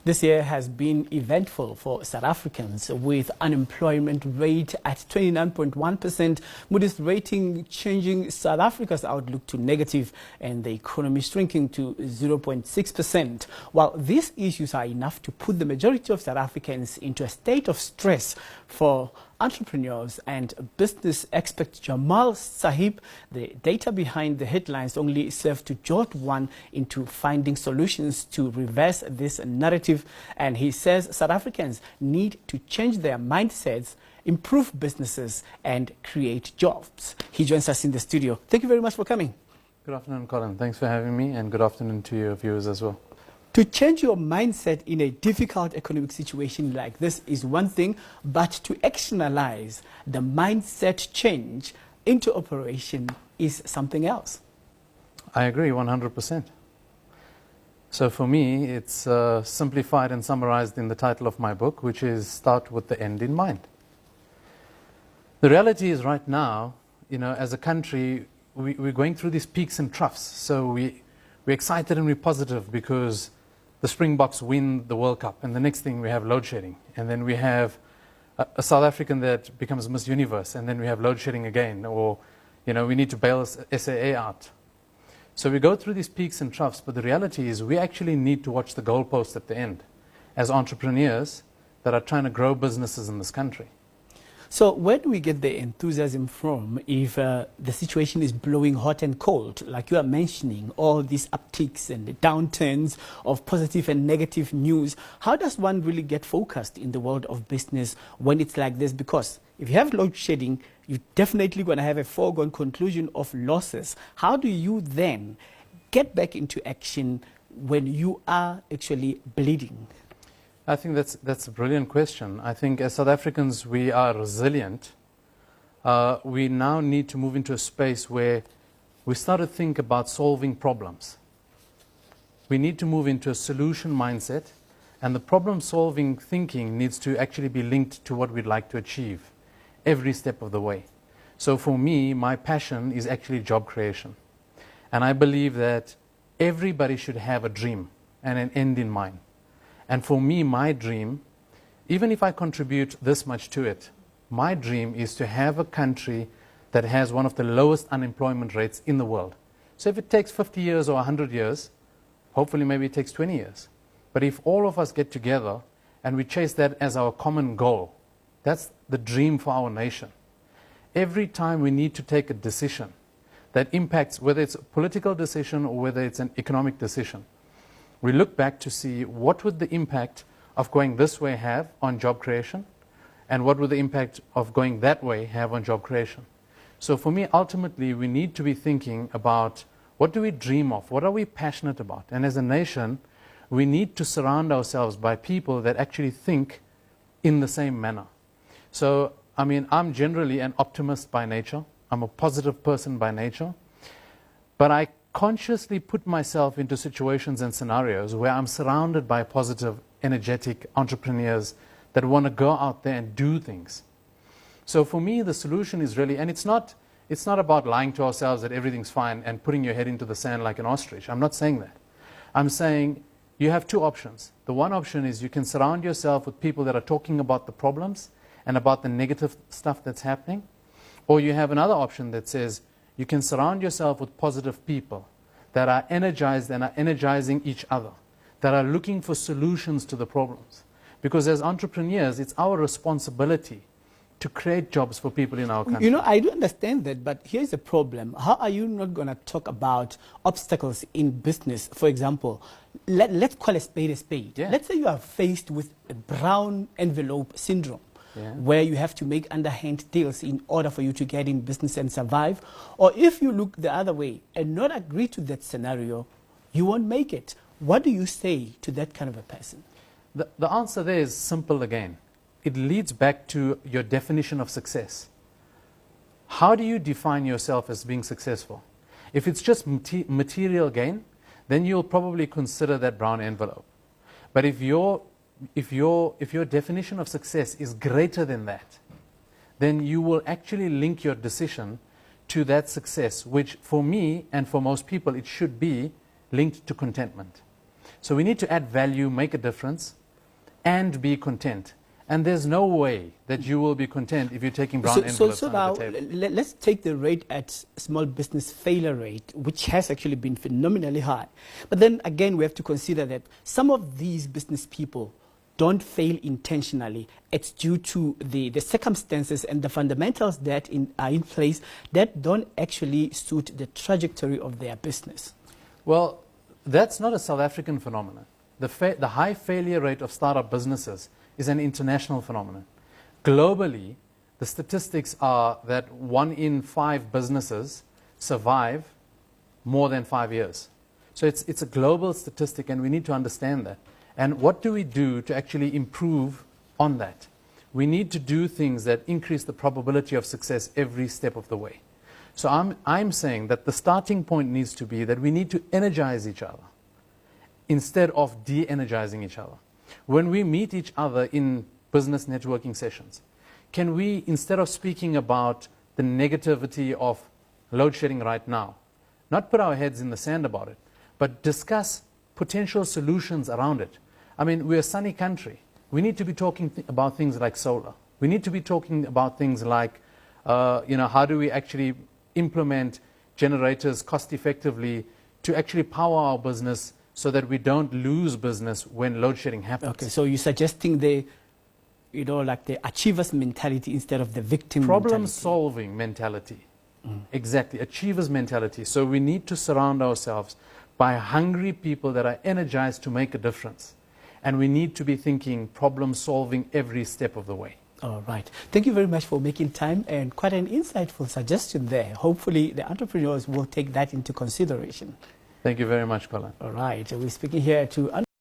This year has been eventful for South Africans, with unemployment rate at 29.1%, Moody's rating changing South Africa's outlook to negative, and the economy shrinking to 0.6%. While these issues are enough to put the majority of South Africans into a state of stress, for entrepreneurs and business expert Jamal Sahib, the data behind the headlines only serve to jolt one into finding solutions to reverse this narrative. And he says South Africans need to change their mindsets, improve businesses and create jobs. He joins us in the studio. Thank you very much for coming. Good afternoon, Colin. Thanks for having me, and good afternoon to your viewers as well. To change your mindset in a difficult economic situation like this is one thing, but to actionalize the mindset change into operation is something else. I agree 100%. So for me, it's simplified and summarized in the title of my book, which is Start with the End in Mind. The reality is right now, as a country, we're going through these peaks and troughs. So we're excited and we're positive because the Springboks win the World Cup, and the next thing we have load shedding, and then we have a South African that becomes Miss Universe, and then we have load shedding again, or we need to bail SAA out. So we go through these peaks and troughs, but the reality is we actually need to watch the goalpost at the end as entrepreneurs that are trying to grow businesses in this country. So where do we get the enthusiasm from if the situation is blowing hot and cold, like you are mentioning, all these upticks and the downturns of positive and negative news? How does one really get focused in the world of business when it's like this? Because if you have load shedding, you're definitely going to have a foregone conclusion of losses. How do you then get back into action when you are actually bleeding? I think that's a brilliant question. I think as South Africans, we are resilient. We now need to move into a space where we start to think about solving problems. We need to move into a solution mindset, and the problem-solving thinking needs to actually be linked to what we'd like to achieve every step of the way. So for me, my passion is actually job creation. And I believe that everybody should have a dream and an end in mind. And for me, my dream, even if I contribute this much to it, my dream is to have a country that has one of the lowest unemployment rates in the world. So if it takes 50 years or 100 years, hopefully maybe it takes 20 years. But if all of us get together and we chase that as our common goal, that's the dream for our nation. Every time we need to take a decision that impacts, whether it's a political decision or whether it's an economic decision, we look back to see what would the impact of going this way have on job creation, and what would the impact of going that way have on job creation. So for me, ultimately, we need to be thinking about what do we dream of, what are we passionate about, and as a nation, we need to surround ourselves by people that actually think in the same manner. So, I'm generally an optimist by nature. I'm a positive person by nature, but I consciously put myself into situations and scenarios where I'm surrounded by positive, energetic entrepreneurs that want to go out there and do things. So for me, the solution is really, and it's not about lying to ourselves that everything's fine and putting your head into the sand like an ostrich. I'm not saying that. I'm saying you have two options. The one option is you can surround yourself with people that are talking about the problems and about the negative stuff that's happening. Or you have another option that says, you can surround yourself with positive people that are energized and are energizing each other, that are looking for solutions to the problems. Because as entrepreneurs, it's our responsibility to create jobs for people in our country. I do understand that, but here's the problem. How are you not going to talk about obstacles in business? For example, let's call a spade a spade. Yeah. Let's say you are faced with a brown envelope syndrome. Yeah. Where you have to make underhand deals in order for you to get in business and survive. Or if you look the other way and not agree to that scenario, you won't make it. What do you say to that kind of a person? The answer there is simple again. It leads back to your definition of success. How do you define yourself as being successful? If it's just material gain, then you'll probably consider that brown envelope. But if your definition of success is greater than that, then you will actually link your decision to that success, which for me and for most people, it should be linked to contentment. So we need to add value, make a difference, and be content. And there's no way that you will be content if you're taking brown envelopes so under now, the table. let's take the rate at small business failure rate, which has actually been phenomenally high. But then again, we have to consider that some of these business people don't fail intentionally. It's due to the circumstances and the fundamentals that are in place that don't actually suit the trajectory of their business. Well, that's not a South African phenomenon. The high failure rate of startup businesses is an international phenomenon. Globally, the statistics are that 1 in 5 businesses survive more than 5 years. So it's a global statistic, and we need to understand that. And what do we do to actually improve on that? We need to do things that increase the probability of success every step of the way. So I'm saying that the starting point needs to be that we need to energize each other instead of de-energizing each other. When we meet each other in business networking sessions, can we, instead of speaking about the negativity of load shedding right now, not put our heads in the sand about it, but discuss potential solutions around it? I mean, we're a sunny country. We need to be talking about things like solar. We need to be talking about things like, how do we actually implement generators cost effectively to actually power our business so that we don't lose business when load shedding happens. Okay, so you're suggesting the achievers mentality instead of the victim problem-solving mentality. Exactly, achievers mentality. So we need to surround ourselves by hungry people that are energized to make a difference. And we need to be thinking problem-solving every step of the way. All right. Thank you very much for making time, and quite an insightful suggestion there. Hopefully the entrepreneurs will take that into consideration. Thank you very much, Colin. All right. We're speaking here to